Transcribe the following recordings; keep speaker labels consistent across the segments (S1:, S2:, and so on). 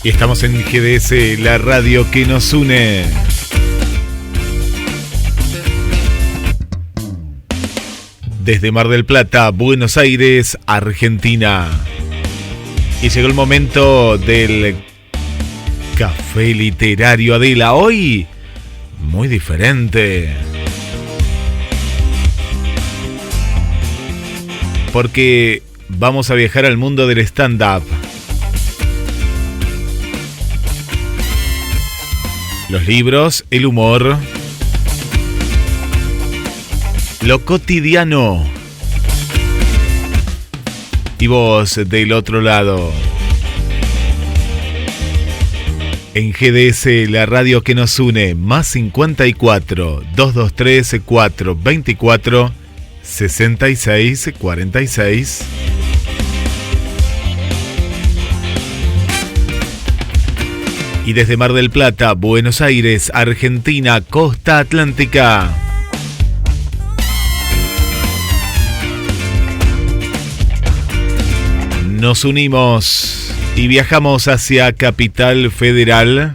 S1: Y estamos en GDS, la radio que nos une. Desde Mar del Plata, Buenos Aires, Argentina. Y llegó el momento del Café Literario Adela. Hoy, muy diferente. Porque vamos a viajar al mundo del stand-up. Los libros, el humor, lo cotidiano. Y vos del otro lado. En GDS, la radio que nos une, más 54 223 424 66 46. Y desde Mar del Plata, Buenos Aires, Argentina, costa atlántica. Nos unimos y viajamos hacia Capital Federal.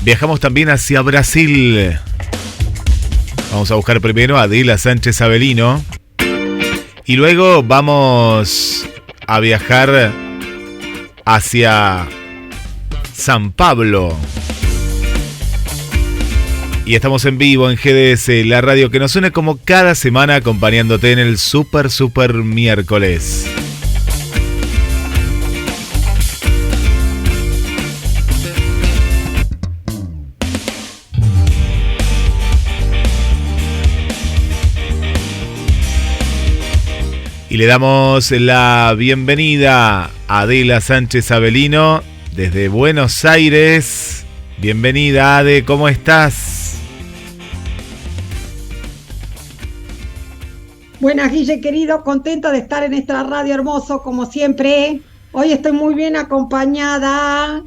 S1: Viajamos también hacia Brasil. Vamos a buscar primero a Adela Sánchez Avelino. Y luego vamos a viajar hacia San Pablo. Y estamos en vivo en GDS, la radio que nos une como cada semana, acompañándote en el Super Miércoles. Y le damos la bienvenida a Adela Sánchez Avelino desde Buenos Aires. Bienvenida, Ade, ¿cómo estás?
S2: Buenas, Guille, querido, contenta de estar en esta radio hermoso, como siempre. Hoy estoy muy bien acompañada.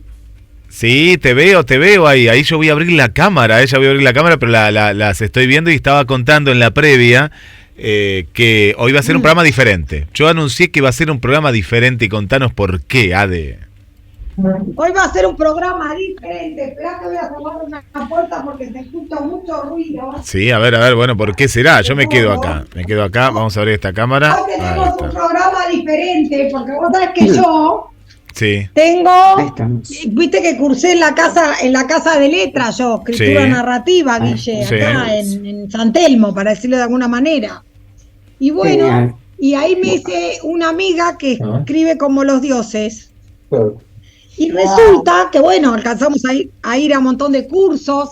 S1: Sí, te veo ahí. Ahí yo voy a abrir la cámara, pero las estoy viendo y estaba contando en la previa que hoy va a ser un programa diferente. Yo anuncié que va a ser un programa diferente y contanos por qué, Ade.
S2: Hoy va a ser un programa diferente. Esperá que voy a cerrar una puerta porque se escucha mucho ruido.
S1: Sí, a ver, bueno, ¿por qué será? Yo me quedo acá, vamos a abrir esta cámara.
S2: Hoy tenemos un programa diferente porque vos sabés que yo
S1: sí.
S2: Tengo, viste que cursé en la casa de letras yo, escritura narrativa, Guille, acá en San Telmo, para decirlo de alguna manera. Y bueno, y ahí me hice una amiga que escribe como los dioses. Y resulta que bueno, alcanzamos a ir a un montón de cursos,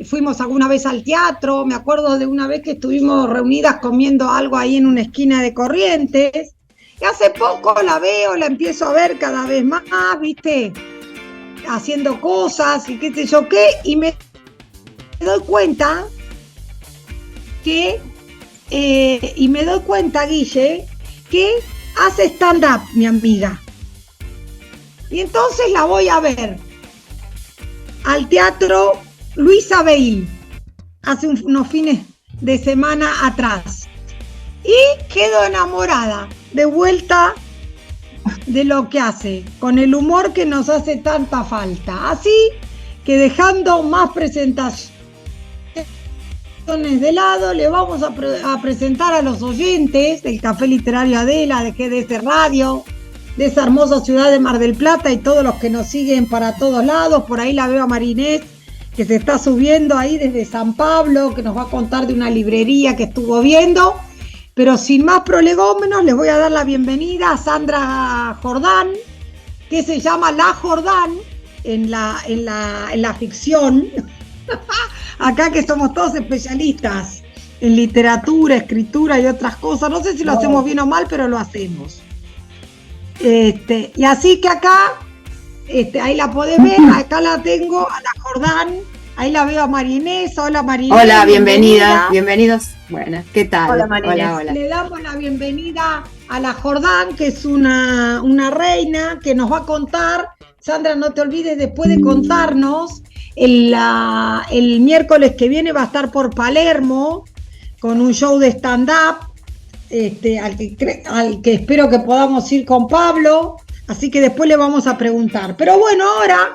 S2: fuimos alguna vez al teatro, me acuerdo de una vez que estuvimos reunidas comiendo algo ahí en una esquina de Corrientes. Y hace poco la empiezo a ver cada vez más, ¿viste? Haciendo cosas y qué sé yo qué, y me doy cuenta que, Guille, que hace stand-up, mi amiga. Y entonces la voy a ver al Teatro Luis Abel, hace unos fines de semana atrás. Y quedo enamorada, de vuelta de lo que hace, con el humor que nos hace tanta falta. Así que dejando más presentaciones de lado, le vamos a presentar a los oyentes del Café Literario Adela, de GDS Radio, de esa hermosa ciudad de Mar del Plata y todos los que nos siguen para todos lados. Por ahí la veo a Marinés, que se está subiendo ahí desde San Pablo, que nos va a contar de una librería que estuvo viendo. Pero sin más prolegómenos, les voy a dar la bienvenida a Sandra Jordán, que se llama La Jordán en la ficción. Acá que somos todos especialistas en literatura, escritura y otras cosas. No sé si lo hacemos bien o mal, pero lo hacemos. Y así que acá, ahí la podés ver, acá la tengo a La Jordán. Ahí la veo a Marinés. Hola, Marinés.
S3: Hola, bienvenidos. Buenas, ¿qué tal?
S2: Hola, Marinés. Hola. Le damos la bienvenida a La Jordán, que es una reina que nos va a contar. Sandra, no te olvides después de contarnos. El miércoles que viene va a estar por Palermo con un show de stand-up, al que espero que podamos ir con Pablo, así que después le vamos a preguntar. Pero bueno, ahora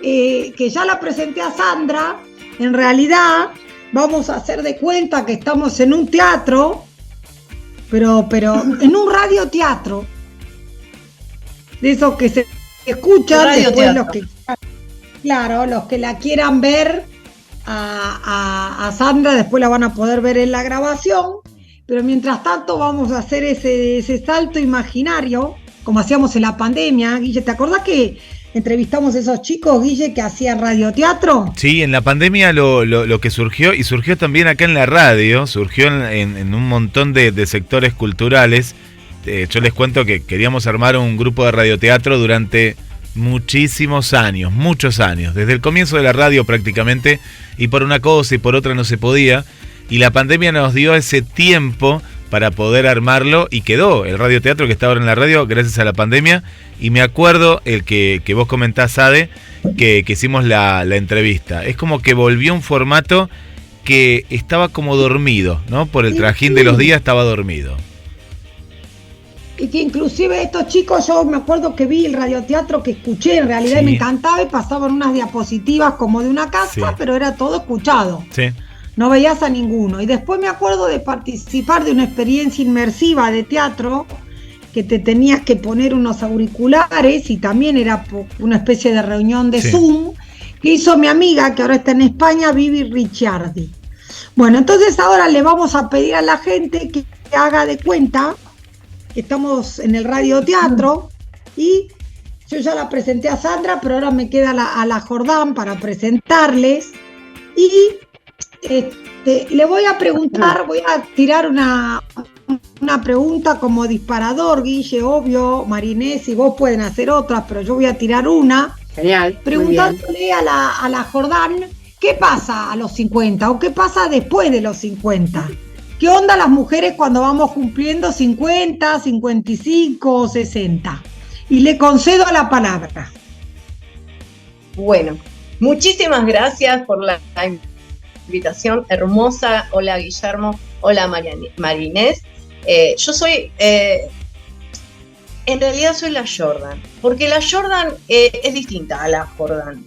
S2: que ya la presenté a Sandra, en realidad vamos a hacer de cuenta que estamos en un teatro, pero en un radioteatro, de esos que se escuchan después los que la quieran ver a Sandra, después la van a poder ver en la grabación, pero mientras tanto vamos a hacer ese salto imaginario, como hacíamos en la pandemia. Guille, ¿te acordás que entrevistamos a esos chicos, Guille, que hacían radioteatro?
S1: Sí, en la pandemia lo que surgió, y surgió también acá en la radio, surgió en un montón de sectores culturales. Yo les cuento que queríamos armar un grupo de radioteatro durante muchísimos años, muchos años, desde el comienzo de la radio prácticamente, y por una cosa y por otra no se podía, y la pandemia nos dio ese tiempo para poder armarlo, y quedó el radioteatro que está ahora en la radio gracias a la pandemia. Y me acuerdo el que vos comentás, Ade, que hicimos la entrevista, es como que volvió un formato que estaba como dormido, ¿no? Por el trajín de los días estaba dormido.
S2: Y que inclusive estos chicos, yo me acuerdo que vi el radioteatro que escuché, en realidad, sí, me encantaba, y pasaban unas diapositivas como de una casa, sí, pero era todo escuchado. Sí. No veías a ninguno. Y después me acuerdo de participar de una experiencia inmersiva de teatro, que te tenías que poner unos auriculares, y también era una especie de reunión de Zoom, que hizo mi amiga, que ahora está en España, Vivi Ricciardi. Bueno, entonces ahora le vamos a pedir a la gente que haga de cuenta que estamos en el radioteatro, y yo ya la presenté a Sandra, pero ahora me queda a la Jordán para presentarles, y le voy a preguntar, voy a tirar una pregunta como disparador, Guille, obvio, Marinés y vos pueden hacer otras, pero yo voy a tirar una.
S3: Genial.
S2: Preguntándole a la Jordán, ¿qué pasa a los 50 o qué pasa después de los 50? ¿Qué onda las mujeres cuando vamos cumpliendo 50, 55 o 60? Y le concedo la palabra.
S4: Bueno, muchísimas gracias por la invitación hermosa. Hola Guillermo, hola Marinés. Yo soy, en realidad soy la Jordan, porque la Jordan es distinta a la Jordán.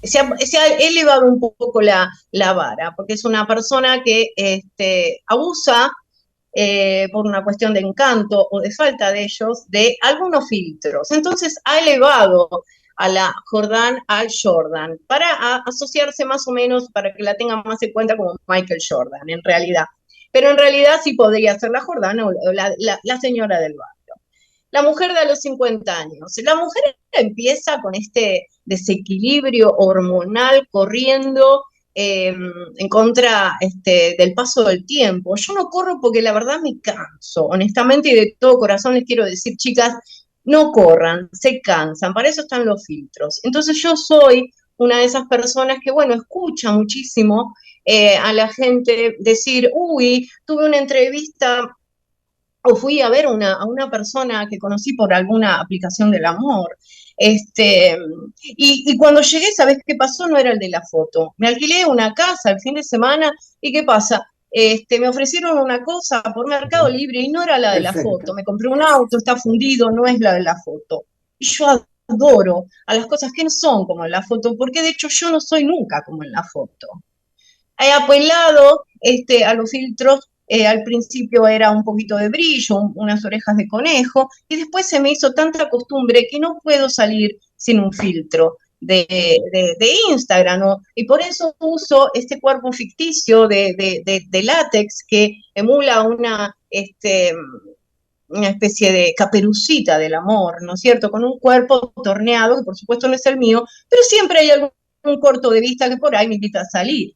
S4: Se ha elevado un poco la vara, porque es una persona que abusa por una cuestión de encanto o de falta de ellos, de algunos filtros. Entonces ha elevado a la Jordán al Jordan, para asociarse más o menos, para que la tengan más en cuenta como Michael Jordan, en realidad. Pero en realidad sí podría ser la Jordán o la señora del barrio. La mujer de a los 50 años. La mujer empieza con este desequilibrio hormonal corriendo en contra del paso del tiempo. Yo no corro porque la verdad me canso, honestamente, y de todo corazón les quiero decir, chicas, no corran, se cansan, para eso están los filtros. Entonces yo soy una de esas personas que, bueno, escucha muchísimo a la gente decir, uy, tuve una entrevista o fui a ver a una persona que conocí por alguna aplicación del amor. Y cuando llegué, ¿sabés qué pasó? No era el de la foto. Me alquilé una casa el fin de semana, ¿y qué pasa? Me ofrecieron una cosa por Mercado Libre y no era la de la foto. Me compré un auto, está fundido, no es la de la foto. Y yo adoro a las cosas que no son como en la foto, porque de hecho yo no soy nunca como en la foto. He apelado a los filtros. Al principio era un poquito de brillo, unas orejas de conejo, y después se me hizo tanta costumbre que no puedo salir sin un filtro de Instagram, ¿no? Y por eso uso este cuerpo ficticio de látex que emula una especie de caperucita del amor, ¿no es cierto? Con un cuerpo torneado, que por supuesto no es el mío, pero siempre hay algún corto de vista que por ahí me invita a salir.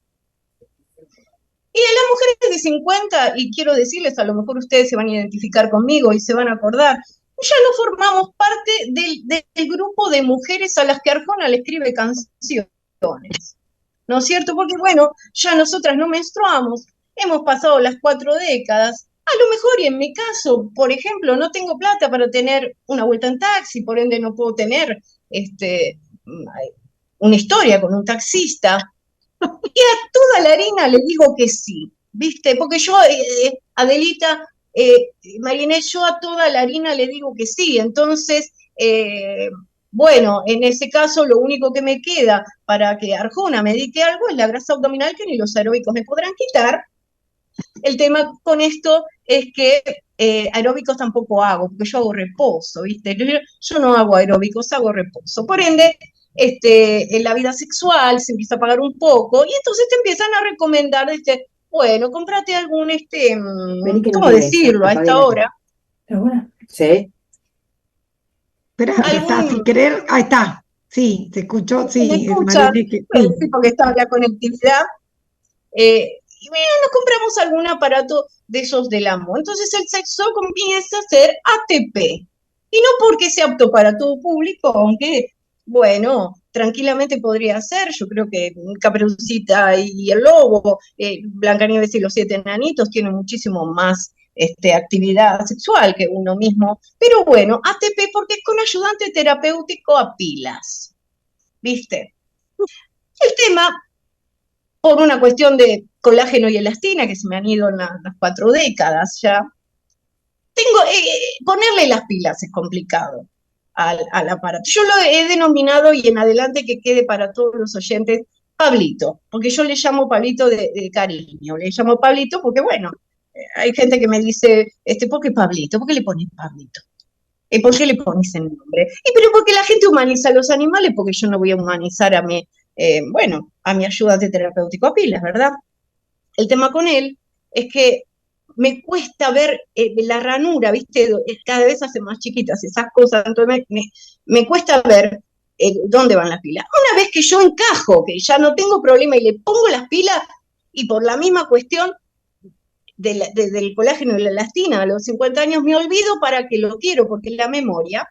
S4: Y a las mujeres de 50, y quiero decirles, a lo mejor ustedes se van a identificar conmigo y se van a acordar, ya no formamos parte del grupo de mujeres a las que Arjona le escribe canciones, ¿no es cierto? Porque bueno, ya nosotras no menstruamos, hemos pasado las 4 décadas, a lo mejor, y en mi caso, por ejemplo, no tengo plata para tener una vuelta en taxi, por ende no puedo tener una historia con un taxista. Y a toda la harina le digo que sí. ¿viste? Porque yo, Adelita, Marinés, yo a toda la harina le digo que sí, entonces, bueno, en ese caso lo único que me queda para que Arjona me dedique algo es la grasa abdominal que ni los aeróbicos me podrán quitar. El tema con esto es que aeróbicos tampoco hago, porque yo hago reposo, ¿viste? Yo no hago aeróbicos, hago reposo. Por ende, en la vida sexual se empieza a pagar un poco y entonces te empiezan a recomendar, bueno, cómprate algún, ¿cómo decirlo? A esta hora.
S3: ¿Ahora? Sí.
S2: Espera, está sin querer. Ahí está. Sí, se escuchó. Sí,
S4: ¿Me escuchas?
S2: Sí.
S4: Sí, porque está la conectividad. Y mira, nos compramos algún aparato de esos del amo. Entonces el sexo comienza a ser ATP. Y no porque sea apto para todo público, aunque, bueno, tranquilamente podría ser. Yo creo que Caperucita y el Lobo, Blancanieves y los 7 enanitos tienen muchísimo más actividad sexual que uno mismo. Pero bueno, ATP porque es con ayudante terapéutico a pilas. ¿Viste? El tema, por una cuestión de colágeno y elastina, que se me han ido en las 4 décadas ya, ponerle las pilas es complicado al aparato. Yo lo he denominado, y en adelante que quede para todos los oyentes, Pablito, porque yo le llamo Pablito de cariño, le llamo Pablito porque, bueno, hay gente que me dice, ¿por qué Pablito? ¿Por qué le pones Pablito? ¿Por qué le pones el nombre? Pero porque la gente humaniza a los animales, porque yo no voy a humanizar a mi ayudante terapéutico a pilas, ¿verdad? El tema con él es que me cuesta ver la ranura, ¿viste? Cada vez hace más chiquitas esas cosas, entonces me cuesta ver dónde van las pilas. Una vez que yo encajo, que ya no tengo problema y le pongo las pilas, y por la misma cuestión del colágeno y la elastina, a los 50 años me olvido para que lo quiero, porque es la memoria,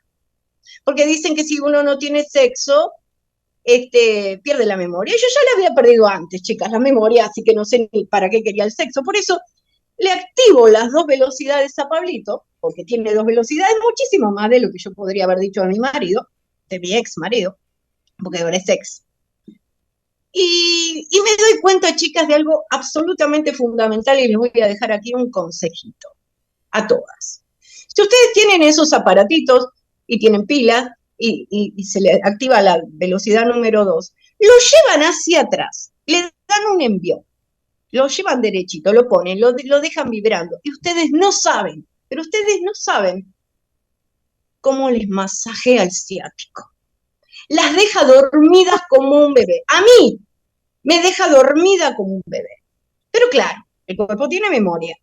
S4: porque dicen que si uno no tiene sexo, pierde la memoria. Yo ya la había perdido antes, chicas, la memoria, así que no sé ni para qué quería el sexo. Por eso le activo las 2 velocidades a Pablito, porque tiene 2 velocidades, muchísimo más de lo que yo podría haber dicho a mi marido, de mi ex marido, porque ahora es ex. Y me doy cuenta, chicas, de algo absolutamente fundamental, y les voy a dejar aquí un consejito a todas. Si ustedes tienen esos aparatitos y tienen pilas, y se le activa la velocidad número 2, lo llevan hacia atrás, le dan un envío, lo llevan derechito, lo ponen, lo dejan vibrando, y ustedes no saben, pero ustedes no saben cómo les masajea el ciático. Las deja dormidas como un bebé. A mí me deja dormida como un bebé. Pero claro, el cuerpo tiene memoria.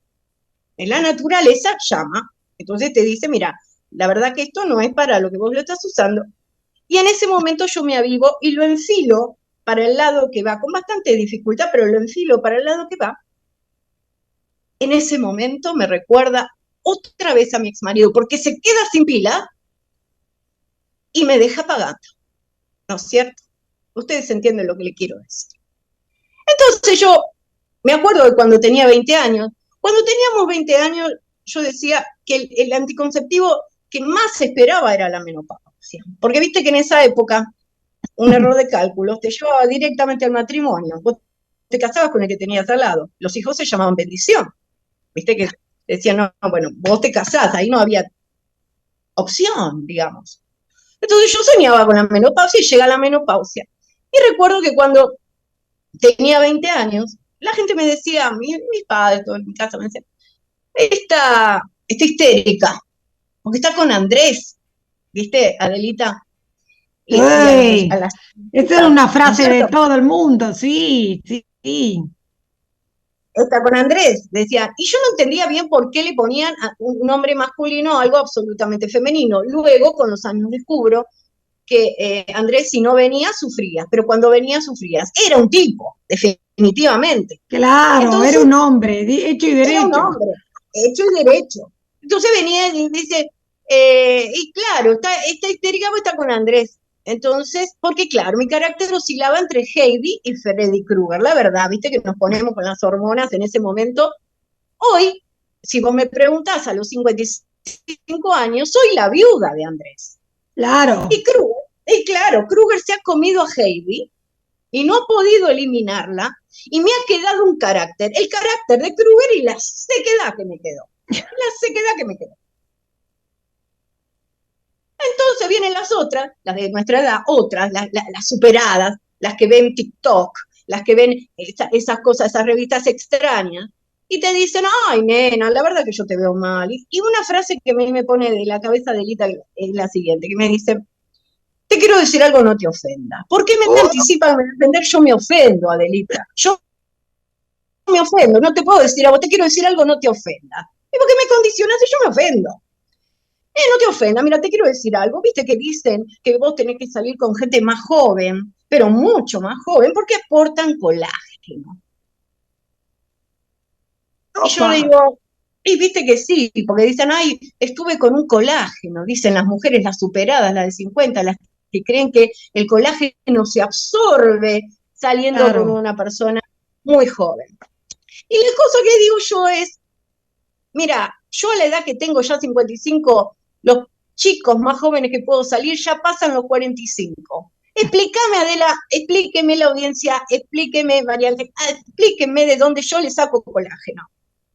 S4: En la naturaleza llama, entonces te dice, mira, la verdad que esto no es para lo que vos lo estás usando. Y en ese momento yo me avivo y lo enfilo para el lado que va, con bastante dificultad, pero lo enfilo para el lado que va. En ese momento me recuerda otra vez a mi exmarido, porque se queda sin pila y me deja pagando. ¿No es cierto? Ustedes entienden lo que le quiero decir. Entonces yo me acuerdo de cuando tenía 20 años. Cuando teníamos 20 años, yo decía que el anticonceptivo que más se esperaba era la menopausia. Porque viste que en esa época un error de cálculos te llevaba directamente al matrimonio. Vos te casabas con el que tenías al lado. Los hijos se llamaban bendición. Viste que decían, no, bueno, vos te casás, ahí no había opción, digamos. Entonces yo soñaba con la menopausia y llega la menopausia. Y recuerdo que cuando tenía 20 años, la gente me decía, mis padres, todo en mi casa me decían, está histérica, porque está con Andrés, ¿viste, Adelita?
S2: Esa era una frase de todo el mundo, sí.
S4: Está con Andrés, decían, y yo no entendía bien por qué le ponían a un nombre masculino algo absolutamente femenino. Luego, con los años, descubro que Andrés, si no venía, sufría, pero cuando venía, sufrías. Era un tipo, definitivamente.
S2: Claro, entonces, era un hombre, hecho y derecho.
S4: Era un hombre, hecho y derecho. Entonces venía y dice, y claro, está histérica porque está con Andrés. Entonces, porque claro, mi carácter oscilaba entre Heidi y Freddy Krueger, la verdad, viste que nos ponemos con las hormonas en ese momento. Hoy, si vos me preguntás a los 55 años, soy la viuda de Andrés.
S2: Claro.
S4: Y claro, Krueger se ha comido a Heidi y no ha podido eliminarla, y me ha quedado un carácter, el carácter de Kruger y la sequedad que me quedó. Entonces vienen las otras, las de nuestra edad, otras, las superadas, las que ven TikTok, las que ven esas cosas, esas revistas extrañas, y te dicen, ay, nena, la verdad que yo te veo mal. Y una frase que me pone de la cabeza de Lita es la siguiente, que me dice, te quiero decir algo, no te ofenda. ¿Por qué me anticipan a defender? Yo me ofendo, Adelita. Yo me ofendo, no te puedo decir a vos, te quiero decir algo, no te ofenda. ¿Y por qué me condicionas si yo me ofendo? No te ofenda, mira, te quiero decir algo. Viste que dicen que vos tenés que salir con gente más joven, pero mucho más joven, porque aportan colágeno.
S2: Opa.
S4: Y yo le digo, y viste que sí, porque dicen, ay, estuve con un colágeno, dicen las mujeres, las superadas, las de 50, las que creen que el colágeno se absorbe saliendo con una persona muy joven. Y la cosa que digo yo es, mira, yo a la edad que tengo ya 55, los chicos más jóvenes que puedo salir ya pasan los 45. Explícame, Adela, explíqueme la audiencia, explíqueme, Mariante, explíqueme de dónde yo le saco colágeno.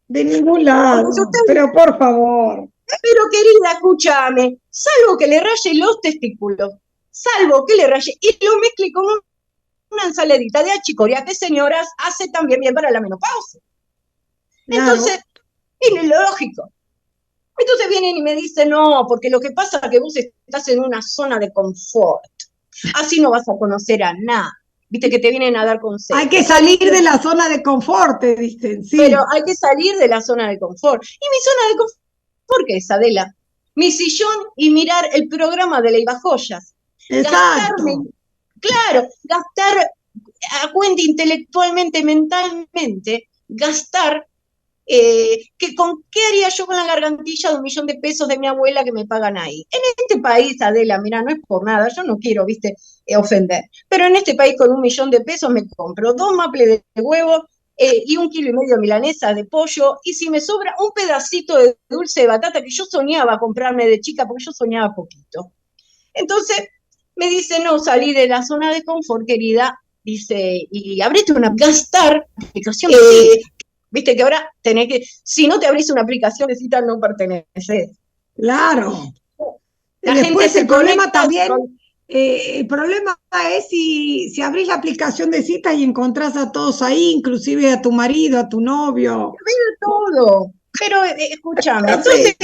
S2: De ningún lado, pero por favor.
S4: Pero querida, escúchame, salvo que le raye los testículos, salvo que le raye y lo mezcle con una ensaladita de achicoria que, señoras, hace también bien para la menopausia. Claro. Entonces, es lógico. Entonces vienen y me dicen, no, porque lo que pasa es que vos estás en una zona de confort. Así no vas a conocer a nada. Viste que te vienen a dar consejos.
S2: Hay que salir de la zona de confort, te dicen, sí.
S4: Pero hay que salir de la zona de confort. ¿Y mi zona de confort qué es, Adela? Mi sillón y mirar el programa de Leiva Joyas.
S2: Exacto.
S4: Gastar a cuenta intelectualmente, mentalmente, gastar, ¿con qué haría yo con la gargantilla de $1.000.000 de pesos de mi abuela que me pagan ahí? En este país, Adela, mira, no es por nada, yo no quiero, viste, ofender, pero en este país con $1.000.000 de pesos me compro 2 maples de huevo y 1,5 kilos de milanesa de pollo, y si me sobra un pedacito de dulce de batata que yo soñaba comprarme de chica, porque yo soñaba poquito. Entonces me dice, no, salí de la zona de confort, querida, dice, y abrete una gastar aplicación. Viste que ahora tenés que, si no te abrís una aplicación de cita, no perteneces.
S2: Claro.
S4: La
S2: Después
S4: gente
S2: el problema también, el problema es si abrís la aplicación de cita y encontrás a todos ahí, inclusive a tu marido, a tu novio.
S4: Todo. Pero escúchame, entonces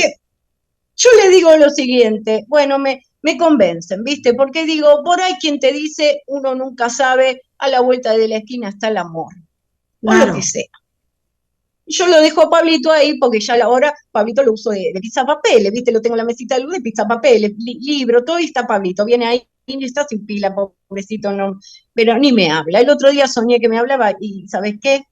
S4: yo le digo lo siguiente, bueno, me convencen, ¿viste? Porque digo, por ahí quien te dice, uno nunca sabe, a la vuelta de la esquina está el amor, claro. O lo que sea. Yo lo dejo a Pablito ahí porque ya a la hora, Pablito lo uso de pizzapapeles, ¿viste? Lo tengo en la mesita de luz de pizzapapeles, libro, todo, y está Pablito, viene ahí y está sin pila, pobrecito, no, pero ni me habla. El otro día soñé que me hablaba y, ¿sabes qué?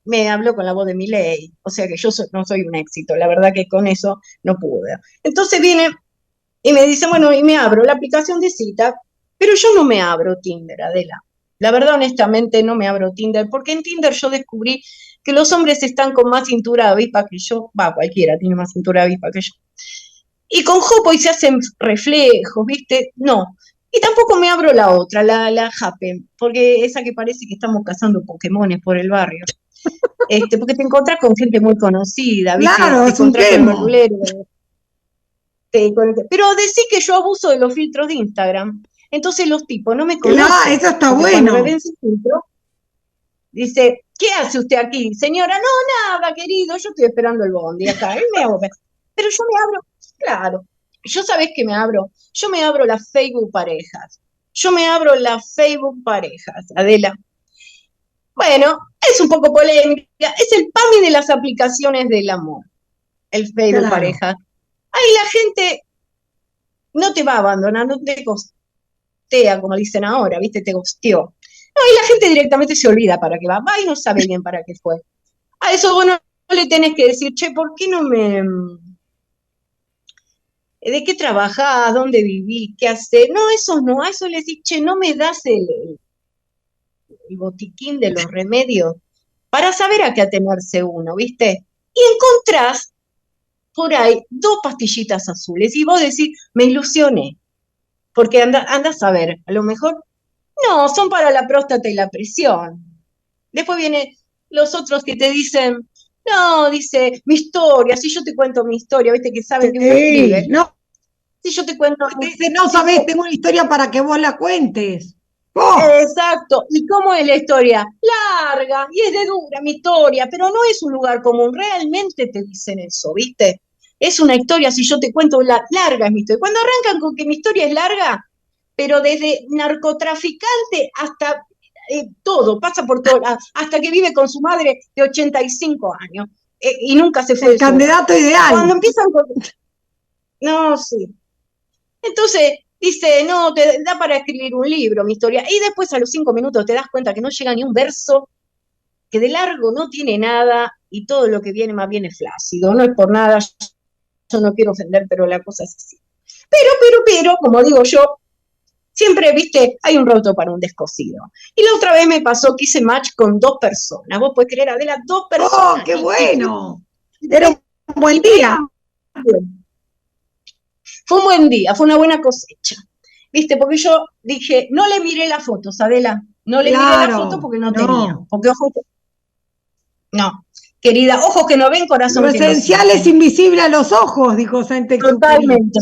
S4: Me habló con la voz de Milei, o sea que yo no soy un éxito, la verdad que con eso no pude. Entonces viene y me dice, bueno, y me abro la aplicación de cita, pero yo no me abro Tinder, Adela. La verdad, honestamente, no me abro Tinder, porque en Tinder yo descubrí que los hombres están con más cintura de avispa que yo, cualquiera tiene más cintura de avispa que yo. Y con Hopo y se hacen reflejos, ¿viste? No. Y tampoco me abro la otra, la Happen, porque esa que parece que estamos cazando Pokémones por el barrio. Porque te encontrás con gente muy conocida, ¿viste?
S2: Claro, es un tema.
S4: Pero decís que yo abuso de los filtros de Instagram. Entonces los tipos no me conocen.
S2: Claro, eso está bueno.
S4: Cuando me ven sin filtro, dice, ¿qué hace usted aquí? Señora, no, nada, querido, yo estoy esperando el bondi acá. Pero yo me abro, claro. ¿Yo sabés qué me abro? Yo me abro las Facebook parejas. Adela. Bueno, es un poco polémica. Es el PAMI de las aplicaciones del amor. El Facebook pareja. Ahí la gente no te va a abandonar, no te gostea, como dicen ahora, ¿viste? Te gosteó. No, y la gente directamente se olvida para qué va y no sabe bien para qué fue. A eso, bueno, no le tenés que decir, che, ¿por qué no me... ¿De qué trabajás? ¿Dónde vivís? ¿Qué hacés? No, eso no, a eso le decís, che, ¿no me das el botiquín de los remedios? Para saber a qué atenerse uno, ¿viste? Y encontrás por ahí 2 pastillitas azules y vos decís, me ilusioné, porque anda a saber, a lo mejor No, son para la próstata y la presión. Después vienen los otros que te dicen, no, dice, mi historia, si yo te cuento mi historia, viste que saben que uno escribe.
S2: No.
S4: Si yo te cuento...
S2: Te dice, no sabés, tengo una historia para que vos la cuentes.
S4: ¡Oh! Exacto. ¿Y cómo es la historia? Larga, y es de dura mi historia, pero no es un lugar común. Realmente te dicen eso, ¿viste? Es una historia, si yo te cuento, larga es mi historia. Cuando arrancan con que mi historia es larga, pero desde narcotraficante hasta todo, pasa por todo, hasta que vive con su madre de 85 años y nunca se fue.
S2: El candidato ideal.
S4: Cuando empiezan con... No, sí. Entonces, dice, no, te da para escribir un libro, mi historia. Y después a los 5 minutos te das cuenta que no llega ni un verso, que de largo no tiene nada y todo lo que viene más bien es flácido. No es por nada, yo no quiero ofender, pero la cosa es así. Pero, como digo yo, siempre, viste, hay un roto para un descosido. Y la otra vez me pasó que hice match con 2 personas. ¿Vos podés creer, Adela? 2 personas.
S2: ¡Oh, qué bueno! Era un buen día.
S4: Fue un buen día, fue una buena cosecha. ¿Viste? Porque yo dije, no le miré las fotos, Adela. No le miré las fotos porque no tenía. Porque ojos... No, querida, ojos que no ven, corazón
S2: que no siente. Lo esencial es invisible a los ojos, dijo Saint-Exupéry.
S4: Totalmente.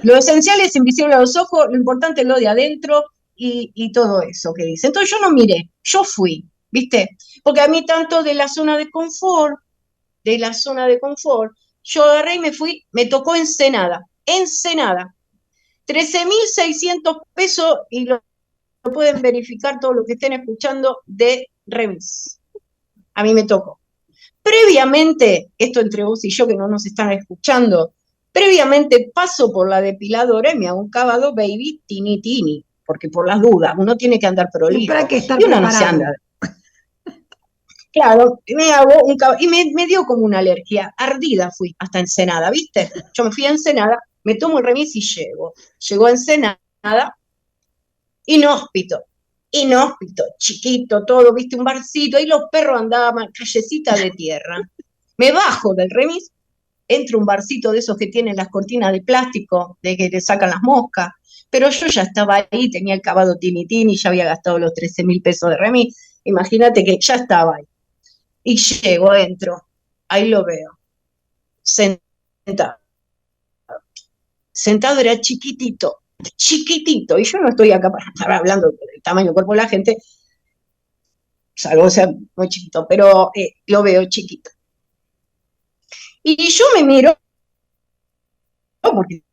S4: Lo esencial es invisible a los ojos, lo importante es lo de adentro y todo eso que dice. Entonces yo no miré, yo fui, ¿viste? Porque a mí tanto de la zona de confort, yo agarré y me fui, me tocó Ensenada, 13.600 pesos y lo pueden verificar todos los que estén escuchando de remis. A mí me tocó. Previamente, esto entre vos y yo que no nos están escuchando, previamente paso por la depiladora y me hago un cavado baby tini, porque por las dudas, uno tiene que andar prolijo.
S2: Siempre hay que estar
S4: y uno
S2: preparado.
S4: No se anda. Claro, me hago un cavado, y me dio como una alergia, ardida fui hasta Ensenada, ¿viste? Yo me fui a Ensenada, me tomo el remis y llego a Ensenada, inhóspito, chiquito, todo, ¿viste? Un barcito, y los perros andaban, callecita de tierra. Me bajo del remis, entro un barcito de esos que tienen las cortinas de plástico, de que te sacan las moscas, pero yo ya estaba ahí, tenía el cavado tini, ya había gastado los 13.000 pesos de remis, imagínate que ya estaba ahí. Y llego, entro, ahí lo veo, sentado era chiquitito, y yo no estoy acá para estar hablando del tamaño del cuerpo de la gente, salvo sea muy chiquito, pero lo veo chiquito. Y yo me miro, porque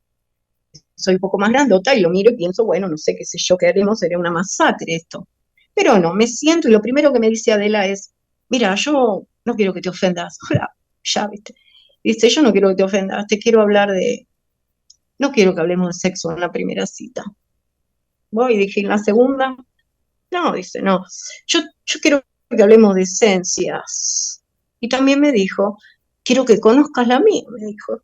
S4: soy un poco más grandota, y lo miro y pienso, bueno, no sé qué sé yo, qué haremos, sería una masacre esto. Pero no, me siento y lo primero que me dice Adela es, mira, yo no quiero que te ofendas. Hola, ya, ¿viste? Dice, yo no quiero que te ofendas, te quiero hablar no quiero que hablemos de sexo en la primera cita. Voy y dije, ¿en la segunda? No, dice, no, yo quiero que hablemos de esencias. Y también me dijo, quiero que conozcas la mía, me dijo.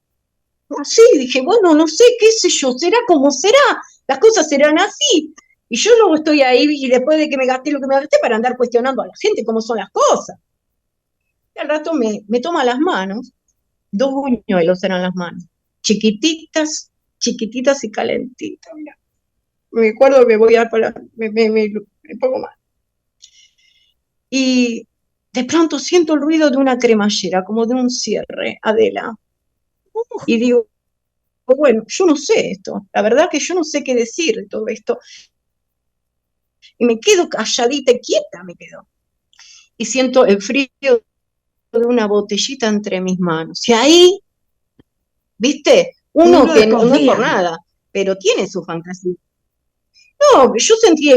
S4: Así, dije, bueno, no sé, qué sé yo, será como será, las cosas serán así. Y yo luego estoy ahí y después de que me gasté lo que me gasté para andar cuestionando a la gente cómo son las cosas. Y al rato me toma las manos, 2 buñuelos eran las manos, chiquititas y calentitas, mira. Me acuerdo que voy a parar, me pongo mal. Y de pronto siento el ruido de una cremallera, como de un cierre, Adela. Y digo, bueno, yo no sé esto, la verdad que yo no sé qué decir de todo esto. Y me quedo calladita y quieta, me quedo. Y siento el frío de una botellita entre mis manos. Y ahí, ¿viste? Uno que no es por nada, pero tiene su fantasía. No, yo sentí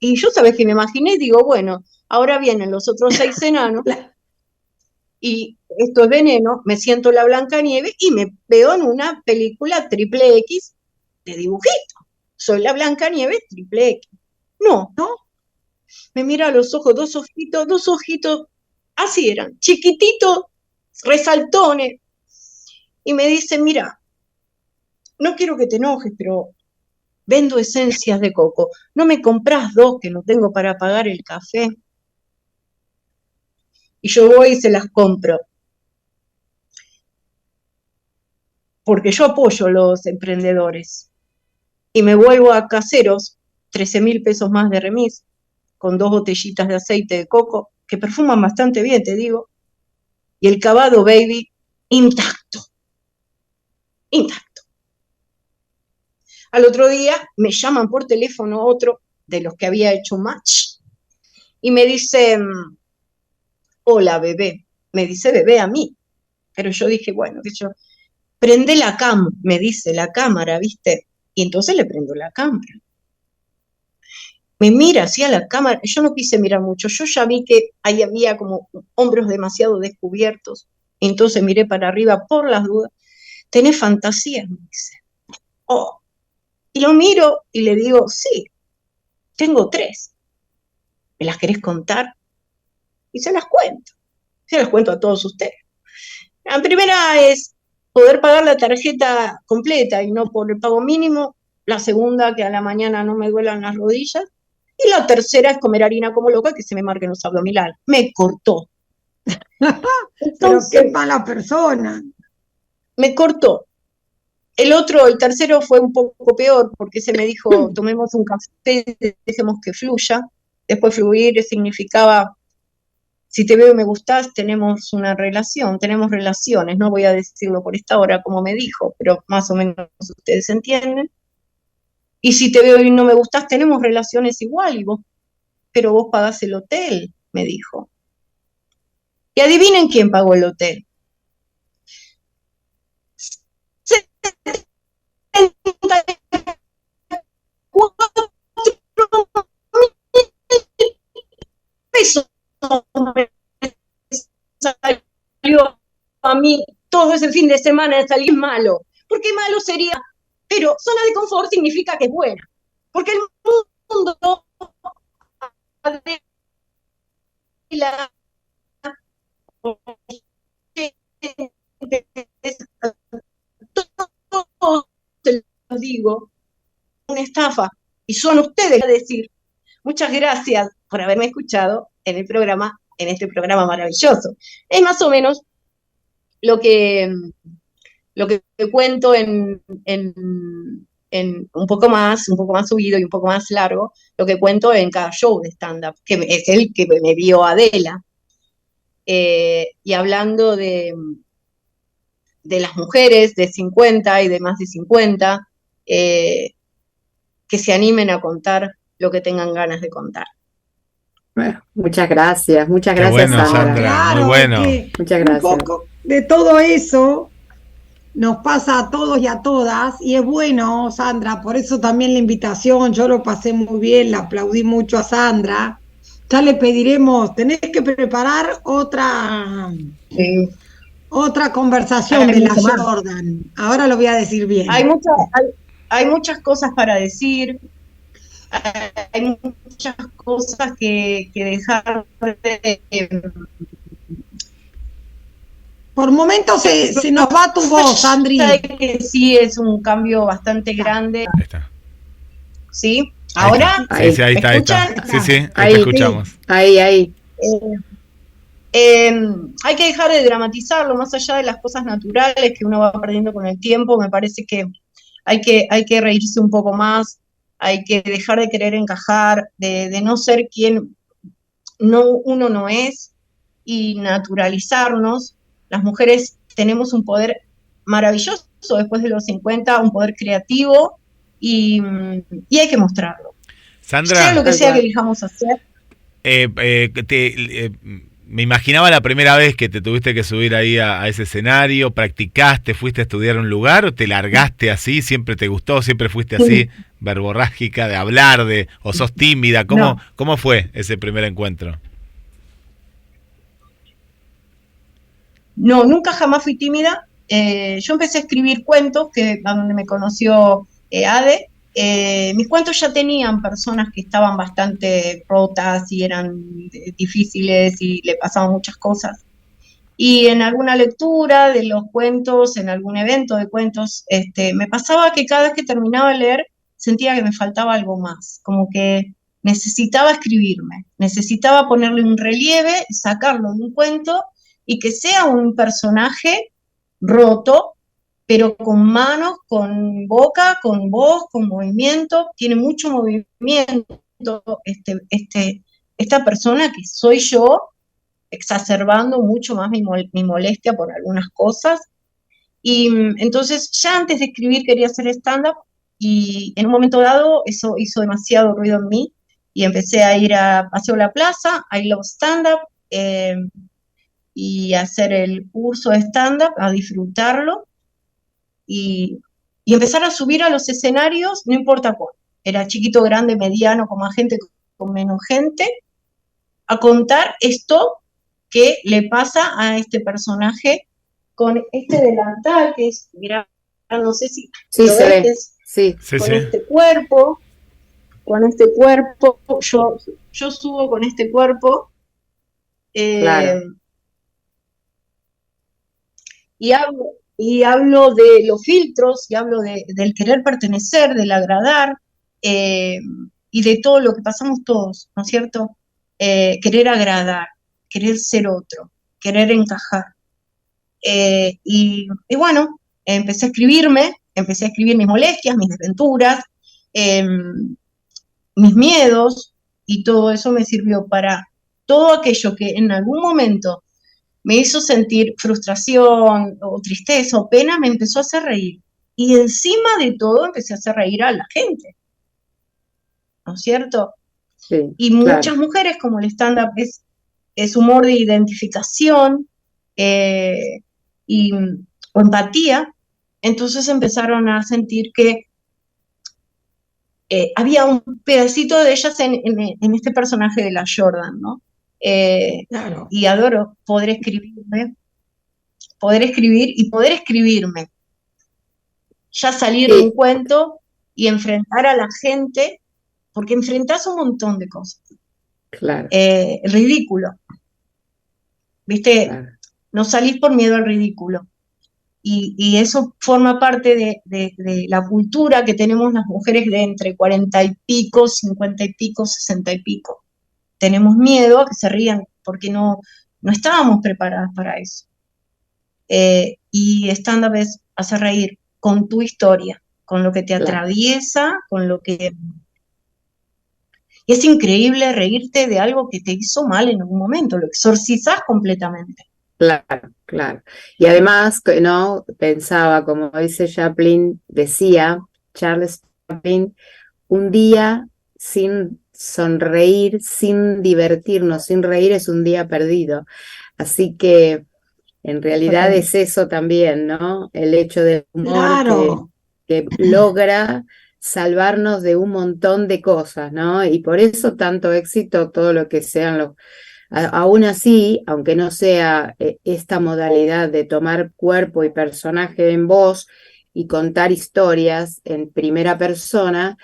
S4: y yo sabes que me imaginé, digo, bueno, ahora vienen los otros 6 enanos y esto es veneno, me siento la Blancanieves y me veo en una película triple X de dibujito. Soy la Blancanieves triple X. No, me mira a los ojos, 2 ojitos, así eran, chiquititos, resaltones. Y me dice, mira, no quiero que te enojes, pero vendo esencias de coco. ¿No me comprás 2 que no tengo para pagar el café? Y yo voy y se las compro. Porque yo apoyo los emprendedores. Y me vuelvo a Caseros, 13.000 pesos más de remis, con 2 botellitas de aceite de coco, que perfuman bastante bien, te digo, y el Cavado Baby intacto. Al otro día me llaman por teléfono otro de los que había hecho match, y me dice, hola bebé, me dice bebé a mí, pero yo dije, bueno, que yo, prende la me dice la cámara, ¿viste? Y entonces le prendo la cámara. Me mira hacia la cámara, yo no quise mirar mucho, yo ya vi que ahí había como hombros demasiado descubiertos, entonces miré para arriba por las dudas. ¿Tenés fantasías? Me dice. Oh. Y lo miro y le digo, sí, tengo 3. ¿Me las querés contar? Y se las cuento a todos ustedes. La primera es poder pagar la tarjeta completa y no por el pago mínimo. La segunda, que a la mañana no me duelan las rodillas. Y la tercera es comer harina como loca, que se me marquen los abdominales. Me cortó.
S2: Pero qué mala persona.
S4: Me cortó. El tercero fue un poco peor, porque se me dijo, tomemos un café, dejemos que fluya. Después fluir significaba, si te veo y me gustás, tenemos una relación, tenemos relaciones. No voy a decirlo por esta hora como me dijo, pero más o menos ustedes entienden. Y si te veo y no me gustás, tenemos relaciones igual, pero vos pagás el hotel, me dijo. Y adivinen quién pagó el hotel. 74.000 pesos me salió a mí todo ese fin de semana de salir malo. Porque malo sería, pero zona de confort significa que es buena. Porque el mundo te lo digo, una estafa, y son ustedes a decir. Muchas gracias por haberme escuchado en este programa maravilloso. Es más o menos lo que cuento en un poco más subido y un poco más largo, lo que cuento en cada show de stand-up, que es el que me dio Adela. Y hablando de las mujeres de 50 y de más de 50, que se animen a contar lo que tengan ganas de contar.
S3: Bueno, muchas gracias,
S1: Qué bueno, Sandra.
S2: Claro,
S1: Muy bueno.
S3: Muchas gracias.
S2: Un poco de todo eso nos pasa a todos y a todas, y es bueno, Sandra, por eso también la invitación, yo lo pasé muy bien, la aplaudí mucho a Sandra. Ya le pediremos, tenés que preparar otra conversación de la Jordan. Ahora lo voy a decir bien.
S4: Hay muchas cosas para decir, hay muchas cosas que dejar de...
S2: Por momentos se nos va tu voz, Sandri.
S4: Que sí, es un cambio bastante grande.
S1: Ahí está.
S4: ¿Sí? ¿Ahora?
S1: Sí, sí, ahí está, ahí está. Sí, sí, ahí te escuchamos.
S3: Sí. Ahí.
S4: Hay que dejar de dramatizarlo, más allá de las cosas naturales que uno va perdiendo con el tiempo. Me parece que hay que reírse un poco más, hay que dejar de querer encajar, de no ser quien uno no es, y naturalizarnos. Las mujeres tenemos un poder maravilloso después de los 50, un poder creativo, y hay que mostrarlo.
S1: Sandra,
S4: sea lo que sea que elijamos hacer.
S1: Me imaginaba la primera vez que te tuviste que subir ahí a ese escenario. ¿Practicaste, fuiste a estudiar a un lugar o te largaste así? ¿Siempre te gustó? ¿Siempre fuiste así, verborrágica, de hablar, o sos tímida? ¿Cómo fue ese primer encuentro?
S4: No, nunca jamás fui tímida. Yo empecé a escribir cuentos, a donde me conoció Ade. Mis cuentos ya tenían personas que estaban bastante rotas y eran difíciles y le pasaban muchas cosas. Y en alguna lectura de los cuentos, en algún evento de cuentos, me pasaba que cada vez que terminaba de leer sentía que me faltaba algo más, como que necesitaba escribirme, necesitaba ponerle un relieve, sacarlo de un cuento y que sea un personaje roto pero con manos, con boca, con voz, con movimiento, tiene mucho movimiento esta persona que soy yo, exacerbando mucho más mi molestia por algunas cosas. Y entonces ya antes de escribir quería hacer stand-up y en un momento dado eso hizo demasiado ruido en mí y empecé a ir a Paseo La Plaza, a I Love Stand-up, y a hacer el curso de stand-up, a disfrutarlo y, y empezar a subir a los escenarios, no importa cuál, era chiquito, grande, mediano, con más gente, con menos gente, a contar esto que le pasa a este personaje con este delantal que es, mira, no sé si
S3: Sí,
S4: lo
S3: se
S4: ves,
S3: ve.
S4: que es
S3: Sí,
S1: Sí,
S4: con
S1: sí.
S4: este cuerpo, yo subo con este cuerpo,
S3: claro,
S4: y hablo de los filtros, y hablo del querer pertenecer, del agradar, y de todo lo que pasamos todos, ¿no es cierto? Querer agradar, querer ser otro, querer encajar. Y bueno, empecé a escribir mis molestias, mis desventuras, eh, mis miedos, y todo eso me sirvió para todo aquello que en algún momento me hizo sentir frustración o tristeza o pena, me empezó a hacer reír. Y encima de todo empecé a hacer reír a la gente, ¿no es cierto?
S3: sí,
S4: Y
S3: claro.
S4: muchas mujeres, como el stand-up es humor de identificación, eh, y, o empatía, entonces empezaron a sentir que había un pedacito de ellas en este personaje de la Jordan, ¿no?
S2: Claro.
S4: Y adoro poder escribir y poder escribirme, ya salir de un
S3: Sí,
S4: cuento y enfrentar a la gente, porque enfrentás un montón de cosas.
S3: claro,
S4: Ridículo, ¿viste?
S3: claro.
S4: No salís por miedo al ridículo. Y eso forma parte de la cultura que tenemos las mujeres de entre 40 y pico, 50 y pico, 60 y pico. Tenemos miedo a que se rían porque no estábamos preparadas para eso. Y stand-up es hacer reír con tu historia, con lo que te
S3: Claro,
S4: atraviesa, con lo que... Y es increíble reírte de algo que te hizo mal en algún momento, lo exorcizás completamente.
S3: claro, claro. Y además, ¿no? Pensaba, como dice Chaplin, decía Charles Chaplin, un día sin sonreír, sin divertirnos, sin reír es un día perdido. Así que en realidad es eso también, ¿no? El hecho del humor
S2: Claro.
S3: que logra salvarnos de un montón de cosas, ¿no? Y por eso tanto éxito, todo lo que sean los... Aún así, aunque no sea esta modalidad de tomar cuerpo y personaje en voz y contar historias en primera persona,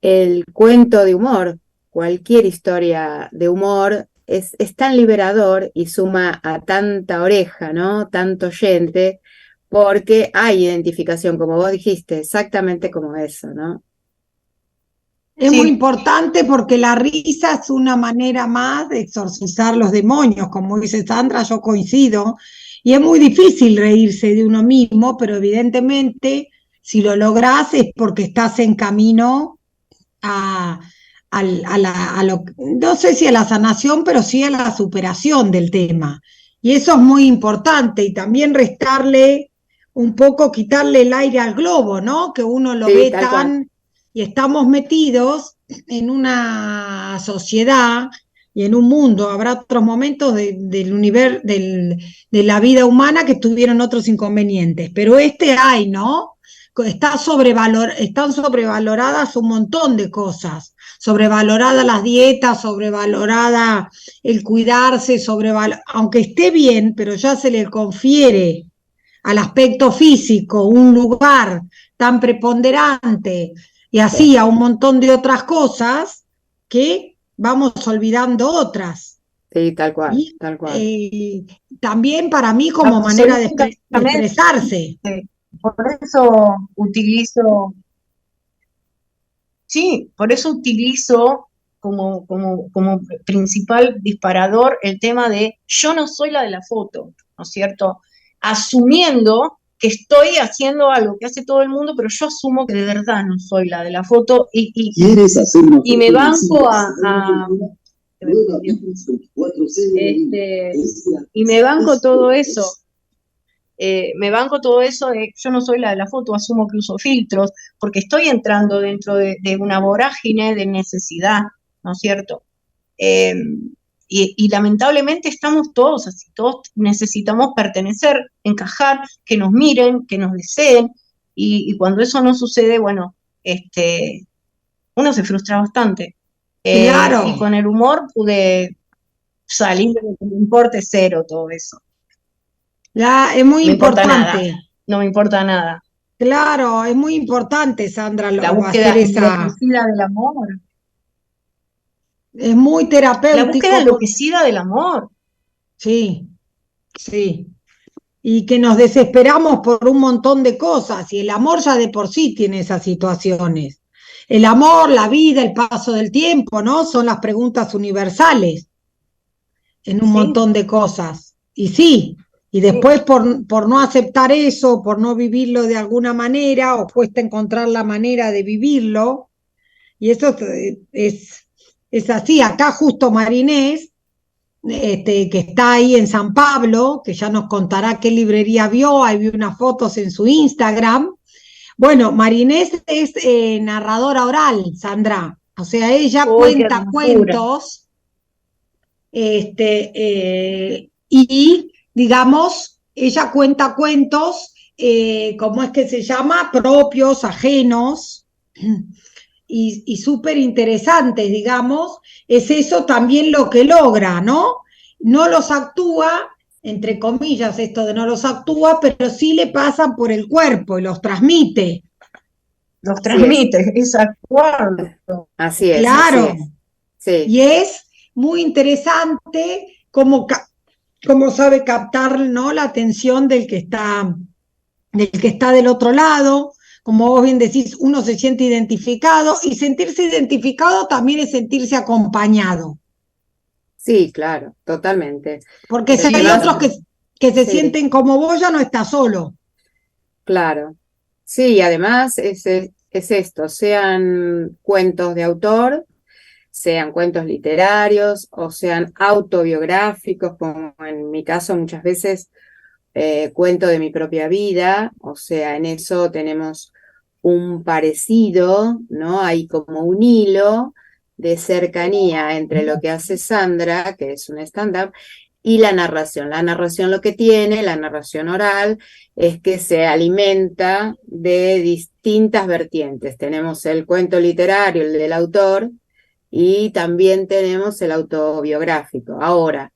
S3: el cuento de humor, cualquier historia de humor, es tan liberador y suma a tanta oreja, ¿no? Tanto oyente, porque hay identificación, como vos dijiste, exactamente como eso, ¿no?
S2: Es muy
S4: Sí,
S2: importante porque la risa es una manera más de exorcizar los demonios, como dice Sandra, yo coincido, y es muy difícil reírse de uno mismo, pero evidentemente si lo logras es porque estás en camino a, no sé si a la sanación, pero sí a la superación del tema. Y eso es muy importante y también restarle un poco, quitarle el aire al globo, ¿no? Que uno lo
S3: Sí,
S2: ve
S3: tal cual.
S2: tan y estamos metidos en una sociedad y en un mundo. Habrá otros momentos del universo, de la vida humana que tuvieron otros inconvenientes, pero este hay, ¿no? Están sobrevaloradas un montón de cosas, sobrevalorada las dietas, sobrevalorada el cuidarse, aunque esté bien, pero ya se le confiere al aspecto físico un lugar tan preponderante y así a un montón de otras cosas que vamos olvidando otras.
S3: Sí, tal cual,
S2: Y
S3: tal cual.
S2: también para mí como manera de
S4: absolutamente.
S2: expresarse.
S4: Por eso utilizo, sí, por eso utilizo como principal disparador el tema de yo no soy la de la foto, ¿no es cierto? Asumiendo que estoy haciendo algo que hace todo el mundo, pero yo asumo que de verdad no soy la de la foto y me banco y me banco todo eso. Me banco todo eso de yo no soy la de la foto, asumo que uso filtros, porque estoy entrando dentro de una vorágine de necesidad, ¿no es cierto? Y lamentablemente estamos todos así, todos necesitamos pertenecer, encajar, que nos miren, que nos deseen, y cuando eso no sucede, bueno, uno se frustra bastante.
S2: Claro.
S4: Y con el humor pude salir de lo que me importe cero todo eso.
S2: Es muy importante.
S4: No me importa nada.
S2: Claro, es muy importante, Sandra,
S4: La búsqueda enloquecida del amor.
S2: Es muy terapéutico.
S4: La búsqueda enloquecida del amor.
S2: Sí, sí. Y que nos desesperamos por un montón de cosas, y el amor ya de por sí tiene esas situaciones. El amor, la vida, el paso del tiempo, ¿no? Son las preguntas universales en un montón de cosas. Y sí, y después por no aceptar eso, por no vivirlo de alguna manera, o cuesta encontrar la manera de vivirlo, y eso es así. Acá justo Marinés, que está ahí en San Pablo, que ya nos contará qué librería vio, ahí vi unas fotos en su Instagram. Bueno, Marinés es narradora oral, Sandra, o sea, ella cuenta cuentos, y digamos, ella cuenta cuentos, ¿cómo es que se llama? Propios, ajenos, y súper interesantes, digamos. Es eso también lo que logra, ¿no? No los actúa, entre comillas, esto de no los actúa, pero sí le pasan por el cuerpo y los transmite.
S4: Los transmite, es actuarlo.
S3: Así es.
S2: Claro.
S3: Así es. Sí.
S2: Y es muy interesante cómo sabe captar, ¿no?, la atención del que está del otro lado. Como vos bien decís, uno se siente identificado, y sentirse identificado también es sentirse acompañado.
S3: Sí, claro, totalmente.
S2: Porque si hay otros que se sienten como vos, ya no está solo.
S3: Claro. Sí, además es esto, sean cuentos de autor, sean cuentos literarios o sean autobiográficos, como en mi caso muchas veces cuento de mi propia vida, o sea, en eso tenemos un parecido, ¿no? Hay como un hilo de cercanía entre lo que hace Sandra, que es un stand-up, y la narración. La narración lo que tiene, la narración oral, es que se alimenta de distintas vertientes. Tenemos el cuento literario, el del autor, y también tenemos el autobiográfico. Ahora,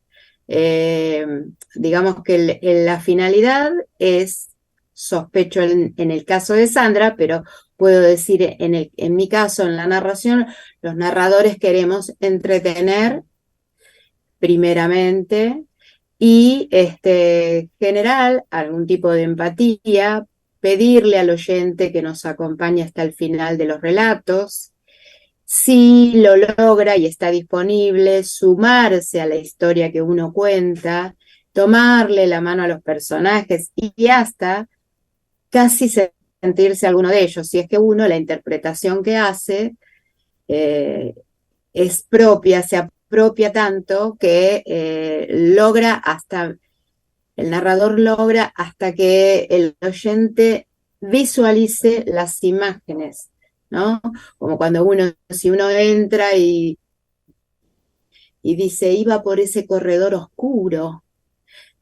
S3: digamos que la finalidad es, sospecho en el caso de Sandra, pero puedo decir en mi caso, en la narración, los narradores queremos entretener primeramente y generar algún tipo de empatía, pedirle al oyente que nos acompañe hasta el final de los relatos. Si lo logra y está disponible, sumarse a la historia que uno cuenta, tomarle la mano a los personajes y hasta casi sentirse alguno de ellos. Si es que uno, la interpretación que hace es propia, se apropia tanto que el narrador logra hasta que el oyente visualice las imágenes, ¿no? Como cuando si uno entra y dice, iba por ese corredor oscuro,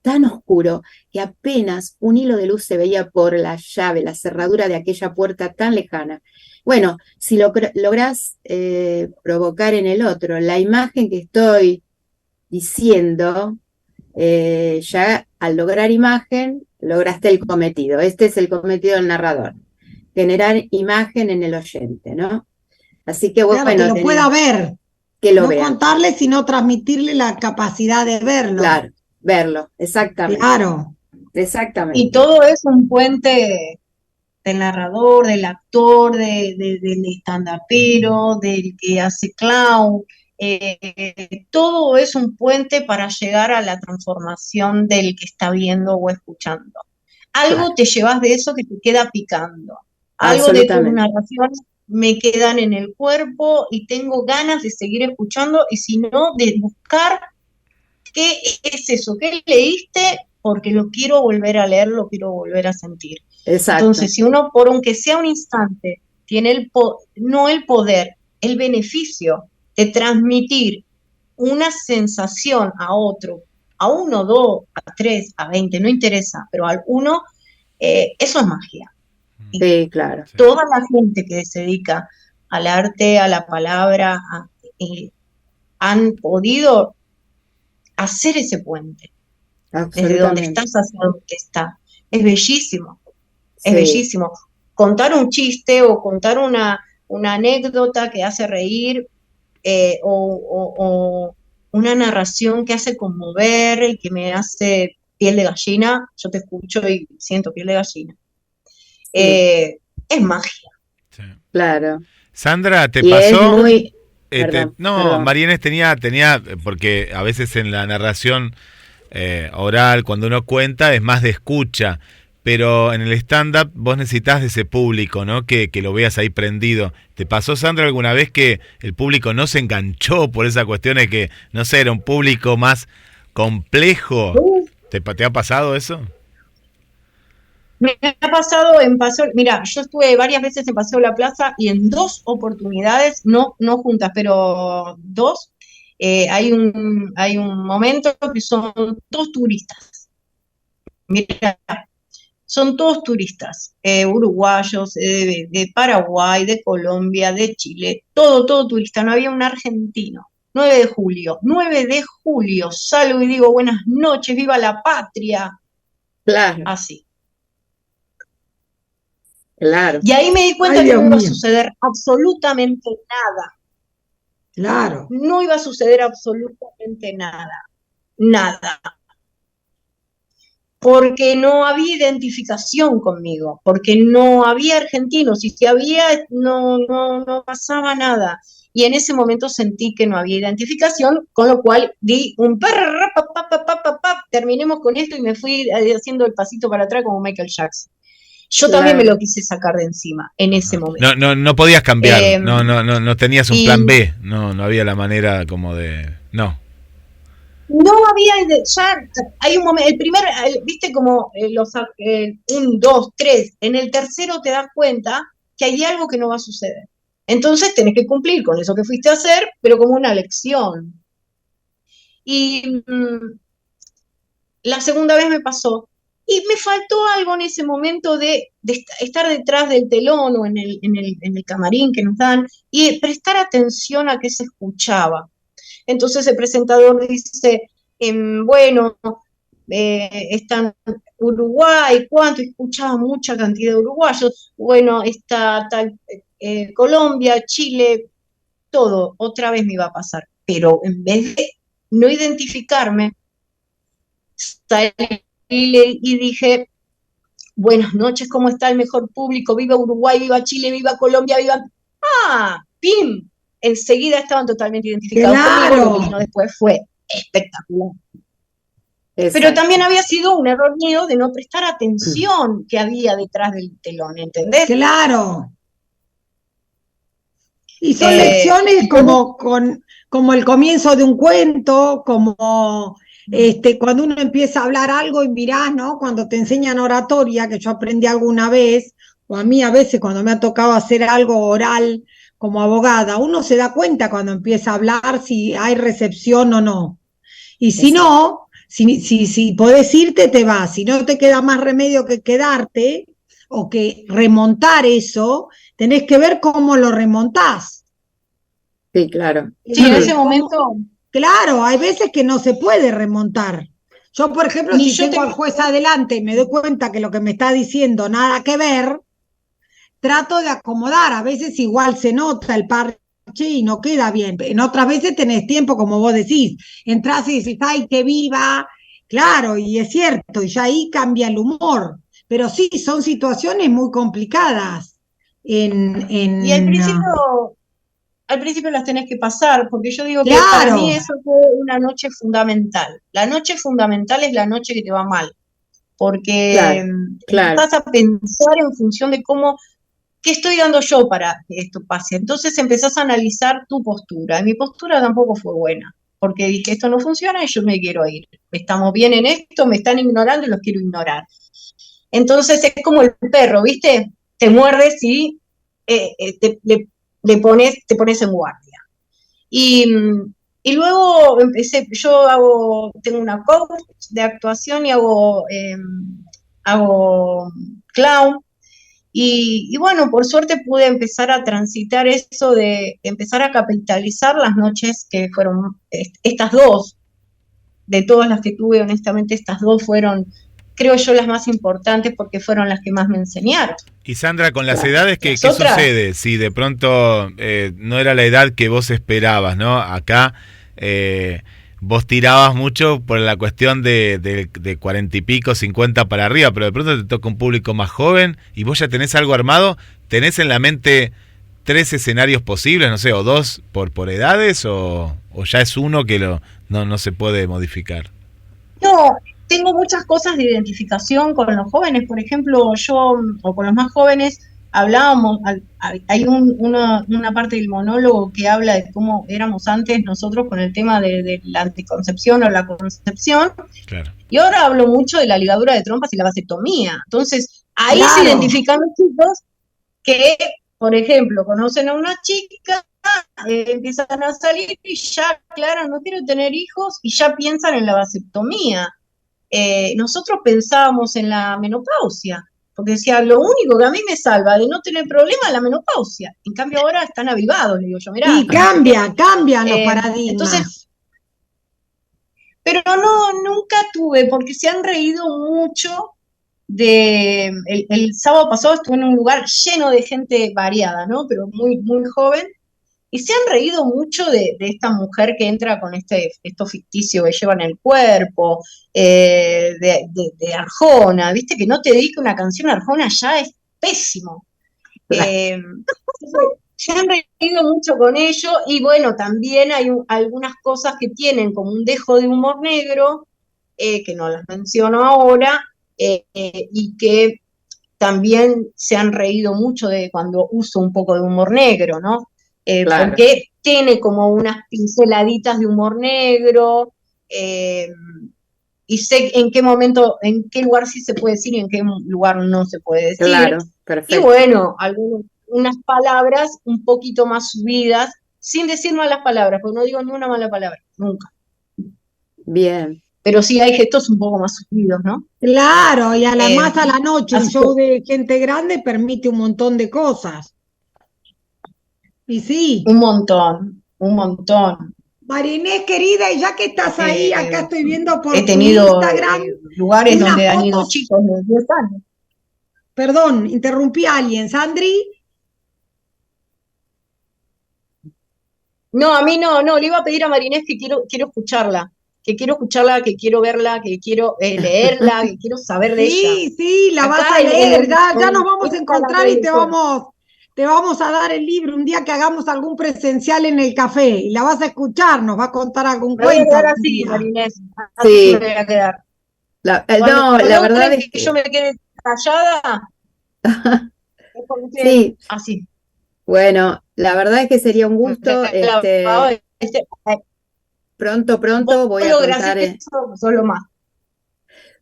S3: tan oscuro, que apenas un hilo de luz se veía por la llave, la cerradura de aquella puerta tan lejana. Bueno, si lográs provocar en el otro la imagen que estoy diciendo, ya al lograr imagen, lograste el cometido. Este es el cometido del narrador. Generar imagen en el oyente, ¿no? Así que
S2: bueno, que lo pueda ver,
S3: que lo
S2: no
S3: vea.
S2: Contarle, sino transmitirle la capacidad de verlo.
S3: Claro, verlo, exactamente.
S2: Claro.
S3: Exactamente.
S4: Y todo es un puente del narrador, del actor, del stand-upero, del que hace clown. Todo es un puente para llegar a la transformación del que está viendo o escuchando. algo te llevas de eso que te queda picando. Algo de tus narraciones me quedan en el cuerpo y tengo ganas de seguir escuchando y si no, de buscar qué es eso, qué leíste, porque lo quiero volver a leer, lo quiero volver a sentir.
S3: Exacto.
S4: Entonces, si uno, por aunque sea un instante, tiene no el poder, el beneficio de transmitir una sensación a otro, a 1, 2, a 3, a 20, no interesa, pero al uno, eso es magia.
S3: Sí, claro.
S4: Toda la gente que se dedica al arte, a la palabra, han podido hacer ese puente. Desde donde estás hacia donde está. Es bellísimo. Es bellísimo. Contar un chiste o contar una anécdota que hace reír o una narración que hace conmover y que me hace piel de gallina. Yo te escucho y siento piel de gallina. Es magia.
S1: Sí.
S3: Claro.
S1: Sandra, ¿te pasó?
S3: Perdón.
S1: María tenía, porque a veces en la narración oral, cuando uno cuenta, es más de escucha, pero en el stand-up vos necesitas de ese público, ¿no? Que lo veas ahí prendido. ¿Te pasó, Sandra, alguna vez que el público no se enganchó por esa cuestión de que, no sé, era un público más complejo? ¿Te ha pasado eso?
S4: Me ha pasado en Paseo, mira, yo estuve varias veces en Paseo La Plaza y en 2 oportunidades, no juntas, pero 2, hay un momento que son todos turistas. Mira, son todos turistas, uruguayos, de Paraguay, de Colombia, de Chile, todo turista, no había un argentino. 9 de julio, salgo y digo buenas noches, viva la patria.
S3: Claro.
S4: Así.
S3: Claro.
S4: Y ahí me di cuenta que no iba a suceder absolutamente nada.
S2: Claro.
S4: No iba a suceder absolutamente nada. Porque no había identificación conmigo, porque no había argentinos, y si había, no pasaba nada. Y en ese momento sentí que no había identificación, con lo cual di un terminemos con esto y me fui haciendo el pasito para atrás como Michael Jackson. Yo también me lo quise sacar de encima en ese momento.
S1: No podías cambiar, no tenías un plan B, no había la manera como de... No
S4: había, ya hay un momento, viste como 1, 2, 3, en el tercero te das cuenta que hay algo que no va a suceder. Entonces tenés que cumplir con eso que fuiste a hacer, pero como una lección. Y la segunda vez me pasó. Y me faltó algo en ese momento de estar detrás del telón o en el camarín que nos dan y prestar atención a qué se escuchaba. Entonces el presentador dice, está Uruguay, ¿cuánto? Escuchaba mucha cantidad de uruguayos. Bueno, está tal Colombia, Chile, todo. Otra vez me iba a pasar. Pero en vez de no identificarme, y dije, buenas noches, ¿cómo está el mejor público? Viva Uruguay, viva Chile, viva Colombia, viva... ¡Pim! Enseguida estaban totalmente identificados conmigo, lo que vino después fue espectacular. Exacto. Pero también había sido un error mío de no prestar atención que había detrás del telón, ¿entendés?
S2: Claro. Y son lecciones como el comienzo de un cuento, como... cuando uno empieza a hablar algo y mirás, ¿no? Cuando te enseñan oratoria, que yo aprendí alguna vez, o a mí a veces cuando me ha tocado hacer algo oral como abogada, uno se da cuenta cuando empieza a hablar si hay recepción o no. Y si no, si podés irte, te vas. Si no te queda más remedio que quedarte o que remontar eso, tenés que ver cómo lo remontás.
S3: Sí, claro.
S4: Sí, en ese momento...
S2: Claro, hay veces que no se puede remontar. Yo, por ejemplo, si tengo al juez adelante y me doy cuenta que lo que me está diciendo nada que ver, trato de acomodar. A veces igual se nota el parche y no queda bien. En otras veces tenés tiempo, como vos decís. Entrás y decís, ¡ay, que viva! Claro, y es cierto, y ya ahí cambia el humor. Pero sí, son situaciones muy complicadas.
S4: Y al principio las tenés que pasar, porque yo digo que para mí eso fue una noche fundamental. La noche fundamental es la noche que te va mal. porque
S3: Claro.
S4: empezás a pensar en función de qué estoy dando yo para que esto pase. Entonces empezás a analizar tu postura. Y mi postura tampoco fue buena, porque dije, esto no funciona y yo me quiero ir. Estamos bien en esto, me están ignorando y los quiero ignorar. Entonces es como el perro, ¿viste? Te muerdes y te pones en guardia. Y luego empecé, tengo una coach de actuación y hago clown. Y bueno, por suerte pude empezar a transitar eso de empezar a capitalizar las noches que fueron estas dos. De todas las que tuve, honestamente, estas dos fueron, creo yo, las más importantes porque fueron las que más me enseñaron.
S1: Y Sandra, con las
S3: Claro.
S1: edades, ¿qué sucede? Si de pronto no era la edad que vos esperabas, ¿no? Acá vos tirabas mucho por la cuestión de 40 y pico, 50 para arriba, pero de pronto te toca un público más joven y vos ya tenés algo armado, tenés en la mente 3 escenarios posibles, no sé, o 2 por edades, o ya es uno que no se puede modificar.
S4: No, tengo muchas cosas de identificación con los jóvenes, por ejemplo, o con los más jóvenes, hablábamos, hay una parte del monólogo que habla de cómo éramos antes nosotros con el tema de la anticoncepción o la concepción,
S1: Claro.
S4: y ahora hablo mucho de la ligadura de trompas y la vasectomía. Entonces, ahí
S2: Claro.
S4: se identifican los chicos que, por ejemplo, conocen a una chica, empiezan a salir y ya, claro, no quiero tener hijos y ya piensan en la vasectomía. Nosotros pensábamos en la menopausia, porque decía, lo único que a mí me salva de no tener problema es la menopausia. En cambio ahora están avivados, le digo yo, mirá.
S2: Y cambian los paradigmas.
S4: Entonces, pero no, nunca tuve, porque se han reído mucho el sábado pasado estuve en un lugar lleno de gente variada, ¿no? Pero muy, muy joven, y se han reído mucho de esta mujer que entra con esto ficticio que lleva en el cuerpo, de Arjona, ¿viste? Que no te dedique una canción a Arjona ya es pésimo. Se han reído mucho con ello, y bueno, también hay algunas cosas que tienen como un dejo de humor negro, que no las menciono ahora, y que también se han reído mucho de cuando uso un poco de humor negro, ¿no?
S3: Claro.
S4: Porque tiene como unas pinceladitas de humor negro, y sé en qué momento, en qué lugar sí se puede decir y en qué lugar no se puede decir.
S3: Claro, perfecto.
S4: Y bueno, unas palabras un poquito más subidas, sin decir malas palabras, porque no digo ni una mala palabra, nunca.
S3: Bien.
S4: Pero sí hay gestos un poco más subidos, ¿no?
S2: Claro, y más a la noche, un
S4: así
S2: show de gente grande permite un montón de cosas. Y sí.
S4: Un montón.
S2: María Inés, querida, y ya que estás ahí, acá estoy viendo por
S4: He
S2: tu
S4: tenido
S2: Instagram
S4: lugares
S2: unas
S4: donde han ido
S2: fotos.
S4: chicos de 10 años.
S2: Perdón, interrumpí a alguien. ¿Sandri?
S4: No, a mí no, le iba a pedir a Marinés que quiero escucharla, que quiero verla, que quiero leerla, que quiero saber de ella.
S2: Sí, la
S4: Acá
S2: vas a leer, ya nos vamos a
S4: en
S2: encontrar y te vamos a dar el libro un día que hagamos algún presencial en el café y la vas a escuchar, nos va a contar algún
S4: Me voy a
S2: cuento.
S4: quedar
S2: algún
S4: así,
S2: día.
S4: Marinés, así
S3: Sí.
S4: me voy a quedar.
S3: La
S4: Cuando
S3: verdad
S4: creen
S3: es
S4: que yo me quede callada, es porque
S3: sí.
S4: así.
S3: Bueno, la verdad es que sería un gusto, pronto voy a contar,
S4: solo más.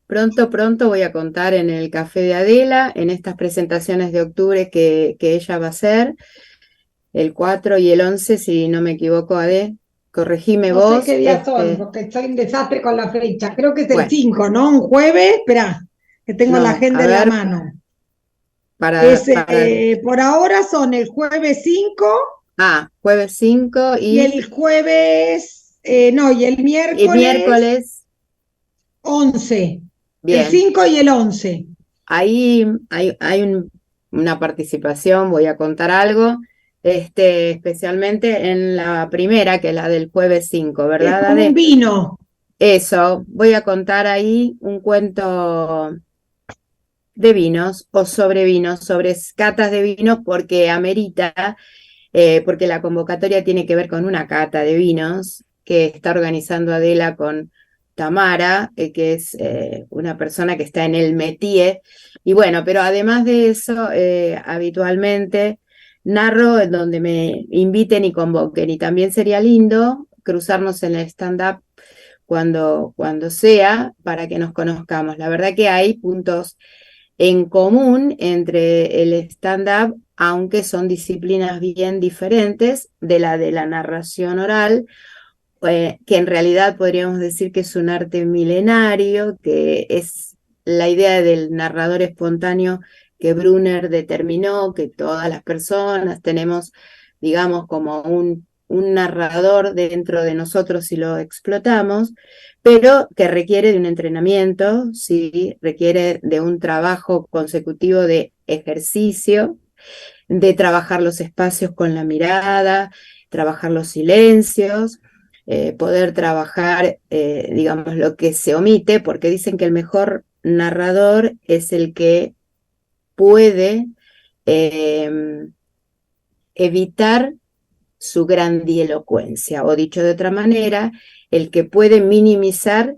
S3: pronto voy a contar en el Café de Adela, en estas presentaciones de octubre que ella va a hacer, el 4 y el 11, si no me equivoco, Ade, corregime
S2: No
S3: vos.
S2: sé qué día son, porque estoy en desastre con la fecha. Creo que es el
S3: Bueno.
S2: 5, ¿no? Un jueves, espera, que tengo la agenda en la mano. Por ahora son el jueves 5.
S3: Jueves 5
S2: y el jueves, y el miércoles 11.
S3: Bien.
S2: El 5 y el 11.
S3: Ahí hay una participación, voy a contar algo, especialmente en la primera, que es la del jueves 5, ¿verdad,
S2: es como un vino.
S3: Eso, voy a contar ahí un cuento de vinos o sobre catas de vinos, porque amerita, porque la convocatoria tiene que ver con una cata de vinos que está organizando Adela con Tamara, que es una persona que está en el métier. Y bueno, pero además de eso, habitualmente narro en donde me inviten y convoquen. Y también sería lindo cruzarnos en el stand-up cuando sea, para que nos conozcamos. La verdad que hay puntos en común entre el stand-up, aunque son disciplinas bien diferentes de la narración oral, que en realidad podríamos decir que es un arte milenario, que es la idea del narrador espontáneo que Brunner determinó, que todas las personas tenemos, digamos, como un narrador dentro de nosotros si lo explotamos, pero que requiere de un entrenamiento, sí, requiere de un trabajo consecutivo de ejercicio, de trabajar los espacios con la mirada, trabajar los silencios, poder trabajar, digamos, lo que se omite, porque dicen que el mejor narrador es el que puede evitar su grandielocuencia, o dicho de otra manera, el que puede minimizar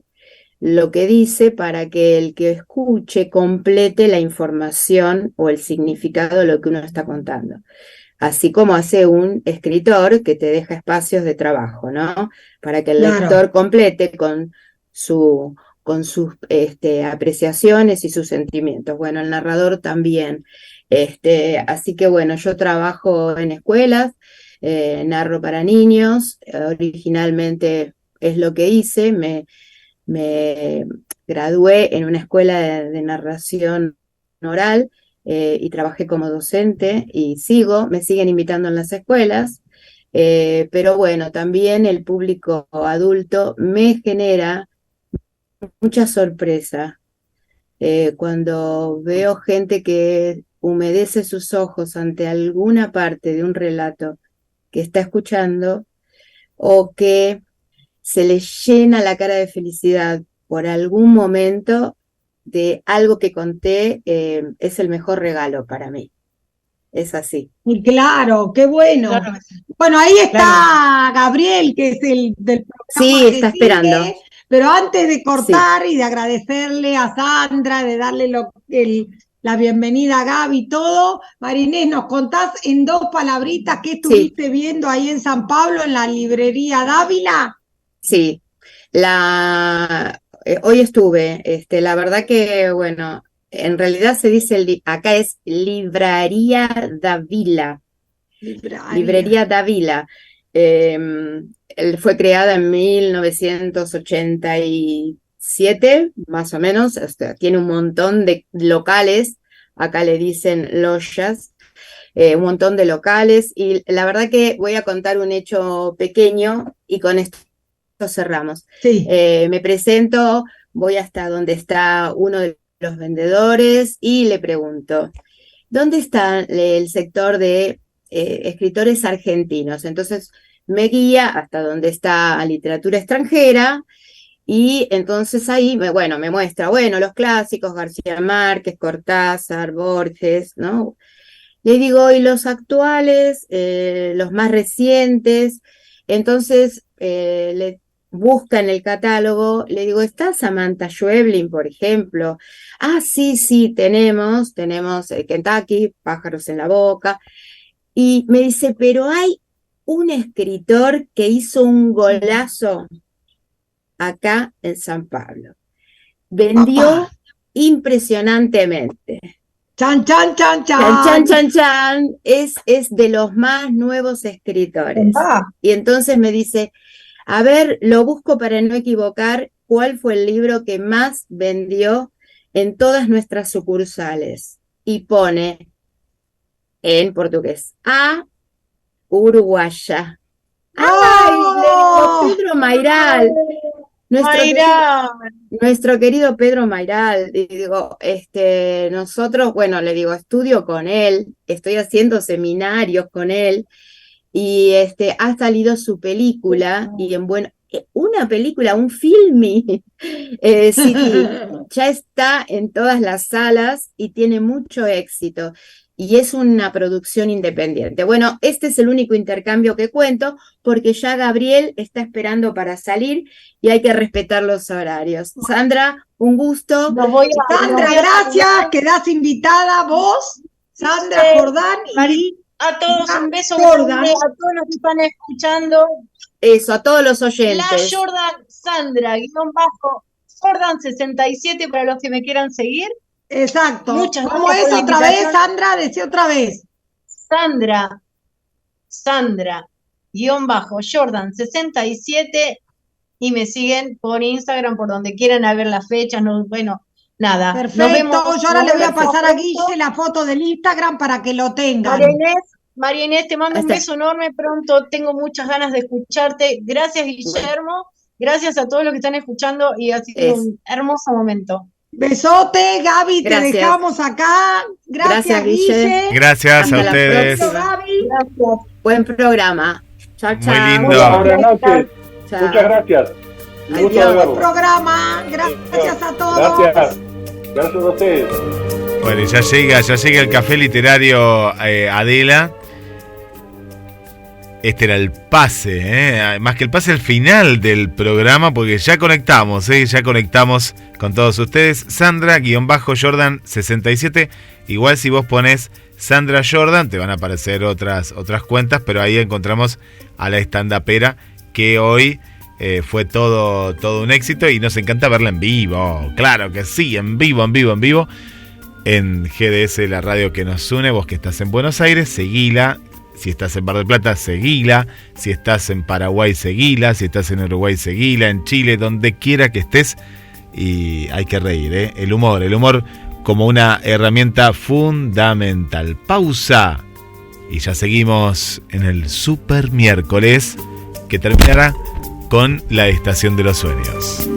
S3: lo que dice para que el que escuche complete la información o el significado de lo que uno está contando. Así como hace un escritor que te deja espacios de trabajo, ¿no? Para que el lector complete con sus apreciaciones y sus sentimientos. Bueno, el narrador también. Así que bueno, yo trabajo en escuelas, narro para niños, originalmente es lo que hice, me gradué en una escuela de narración oral, y trabajé como docente y me siguen invitando en las escuelas, pero bueno, también el público adulto me genera mucha sorpresa cuando veo gente que humedece sus ojos ante alguna parte de un relato que está escuchando, o que se les llena la cara de felicidad por algún momento de algo que conté. Es el mejor regalo para mí. Es así.
S2: Y claro, qué bueno.
S4: Claro.
S2: Bueno, ahí está Gabriel, que es el del programa.
S3: Sí, está esperando.
S2: Pero antes de cortar y de agradecerle a Sandra, de darle la bienvenida a Gaby y todo, Marinés, ¿nos contás en 2 palabritas qué estuviste viendo ahí en San Pablo, en la librería Dávila?
S3: Sí, hoy estuve, la verdad que, bueno, en realidad se dice, acá es Librería Dávila. Librería Dávila. Fue creada en 1987, más o menos. Tiene un montón de locales, acá le dicen loyas, un montón de locales, y la verdad que voy a contar un hecho pequeño y con esto cerramos.
S2: Sí.
S3: Me presento, voy hasta donde está uno de los vendedores y le pregunto, ¿dónde está el sector de escritores argentinos? Entonces me guía hasta donde está literatura extranjera, y entonces ahí, me muestra, los clásicos, García Márquez, Cortázar, Borges, ¿no? Le digo, ¿y los actuales, los más recientes? Entonces le busca en el catálogo, le digo, ¿está Samantha Schweblin, por ejemplo? Ah, sí, tenemos Kentucky, Pájaros en la Boca. Y me dice, pero hay un escritor que hizo un golazo acá en San Pablo. Vendió impresionantemente.
S2: Chan, chan, chan, chan.
S3: Chan, chan, chan, chan. Es de los más nuevos escritores. Y entonces me dice, a ver, lo busco para no equivocar, ¿cuál fue el libro que más vendió en todas nuestras sucursales? Y pone en portugués, a Uruguaya. ¡Ay! Le digo, Pedro Mairal. Nuestro querido Pedro Mairal. Y digo, nosotros, le digo, estudio con él, estoy haciendo seminarios con él, y ha salido su película, y una película, un filme, sí, ya está en todas las salas y tiene mucho éxito. y es una producción independiente. Bueno, este es el único intercambio que cuento, porque ya Gabriel está esperando para salir y hay que respetar los horarios. Sandra, un gusto.
S2: Sandra, gracias, quedás invitada vos, Sandra Jordán y
S4: a todos un beso
S2: Jordan.
S4: grande, a todos los que están escuchando.
S3: Eso, a todos los oyentes.
S4: La Jordan Sandra, Jordan 67 para los que me quieran seguir.
S2: Exacto.
S4: Muchas
S2: ¿Cómo
S4: gracias
S2: es
S4: por la
S2: otra vez,
S4: invitación.
S2: Sandra? Decía otra vez.
S4: Sandra, Jordan 67 y me siguen por Instagram, por donde quieran a ver las fechas. Bueno, nada.
S2: Perfecto.
S4: Nos vemos.
S2: Yo ahora le voy a pasar a Guille la foto del Instagram para que lo tengan.
S4: María Inés, te mando un beso enorme pronto. Tengo muchas ganas de escucharte. Gracias, Guillermo. Gracias a todos los que están escuchando y ha sido un hermoso momento.
S2: Besote, Gaby, te dejamos acá. Gracias, Guille.
S1: Gracias a ustedes.
S2: Gaby.
S4: Gracias.
S3: Buen programa. Chao, chao.
S1: Muy lindo.
S5: Buenas noches.
S3: Chao.
S5: Muchas gracias. Un gusto de
S2: Buen
S5: verlo.
S2: programa. Gracias a todos.
S5: Gracias. Gracias a ustedes.
S1: Bueno, y ya llega el café literario Adela. Este era el pase, más que el pase, el final del programa, porque ya conectamos con todos ustedes. Sandra-Jordan67. Igual si vos pones Sandra Jordan, te van a aparecer otras cuentas, pero ahí encontramos a la estandapera que hoy fue todo un éxito y nos encanta verla en vivo. Claro que sí, en vivo. En GDS, la radio que nos une. Vos que estás en Buenos Aires, seguila. Si estás en Mar del Plata, seguila. Si estás en Paraguay, seguila. Si estás en Uruguay, seguila. En Chile, donde quiera que estés. Y hay que reír, El humor como una herramienta fundamental. Pausa. Y ya seguimos en el super miércoles, que terminará con la Estación de los Sueños.